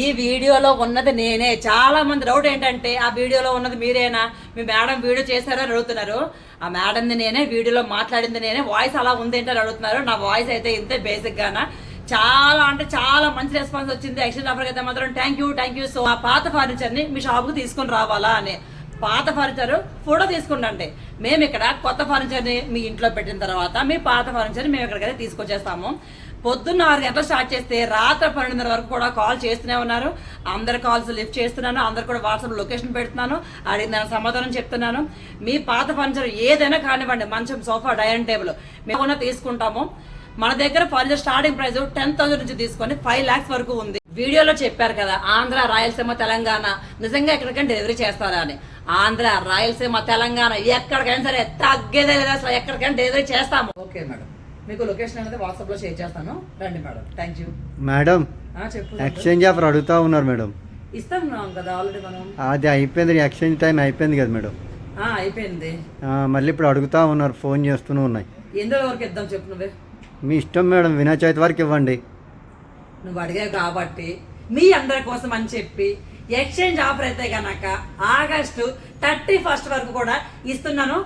ఈ వీడియోలో ఉన్నది నేనే. చాలా మంది డౌట్ ఏంటంటే ఆ వీడియోలో ఉన్నది మీరేనా, మీ మేడం వీడియో చేశారని అడుగుతున్నారు. ఆ మేడంది నేనే, వీడియోలో మాట్లాడింది నేనే. వాయిస్ అలా ఉంది ఏంటని అడుగుతున్నారు. నా వాయిస్ అయితే ఇంతే బేసిక్ గానా. చాలా అంటే చాలా మంచి రెస్పాన్స్ వచ్చింది. ఎక్స్చేంజ్ ఆఫర్ అయితే మాత్రం థ్యాంక్ యూ. సో ఆ పాత ఫర్నిచర్ని మీ షాప్కి తీసుకొని రావాలా అని, పాత ఫర్నిచర్ ఫోటో తీసుకుంటే మేము ఇక్కడ కొత్త ఫర్నిచర్ని మీ ఇంట్లో పెట్టిన తర్వాత మీ పాత ఫర్నిచర్ని మేము ఇక్కడికైతే తీసుకొచ్చేస్తాము. పొద్దున్న 6 గంటలు స్టార్ట్ చేస్తే రాత్రి 12:30 వరకు కూడా కాల్ చేస్తూనే ఉన్నారు. అందరి కాల్స్ లిఫ్ట్ చేస్తున్నాను, అందరు కూడా వాట్సాప్ లొకేషన్ పెడుతున్నాను, అడిగిన సమాధానం చెప్తున్నాను. మీ పాత ఫర్నిచర్ ఏదైనా కానివ్వండి, మంచం, సోఫా, డైనింగ్ టేబుల్ మేము తీసుకుంటాము. మన దగ్గర ఫర్నిచర్ స్టార్టింగ్ ప్రైస్ 10,000 నుంచి తీసుకొని 5 lakhs వరకు ఉంది. వీడియోలో చెప్పారు కదా ఆంధ్ర, రాయలసీమ, తెలంగాణ నిజంగా ఎక్కడికైనా డెలివరీ చేస్తారా అని. ఆంధ్ర, రాయలసీమ, తెలంగాణ ఎక్కడికైనా సరే తగ్గేదే లేదా, అసలు ఎక్కడికైనా డెలివరీ చేస్తాము. ఓకే మేడం, మీకు లొకేషన్ అనేది వాట్సాప్ లో షేర్ చేస్తాను. రండి మేడం. Thank you madam. చెప్పు. ఎక్స్చేంజ్ ఆఫర్ అడుగుతా ఉన్నారు మేడం. ఇస్తాం కదా ఆల్రెడీ మనం. అది అయిపోయింది, ఎక్స్చేంజ్ టైం అయిపోయింది కదా మేడం. అయిపోయింది. మళ్ళీ ఇప్పుడు అడుగుతా ఉన్నారు, ఫోన్ చేస్తూనే ఉన్నాయి. ఎందులో వరకు ఇద్దాం చెప్పు నువ్వే. మీ ఇష్టం మేడం, వినాయక చవితి వరకు ఇవ్వండి. నువ్వు అడిగావు కాబట్టి మీ అందరి కోసం అని చెప్పి ఎక్స్చేంజ్ ఆఫర్ అయితే గనక ఆగస్టు 31st వరకు కూడా ఇస్తున్నాను.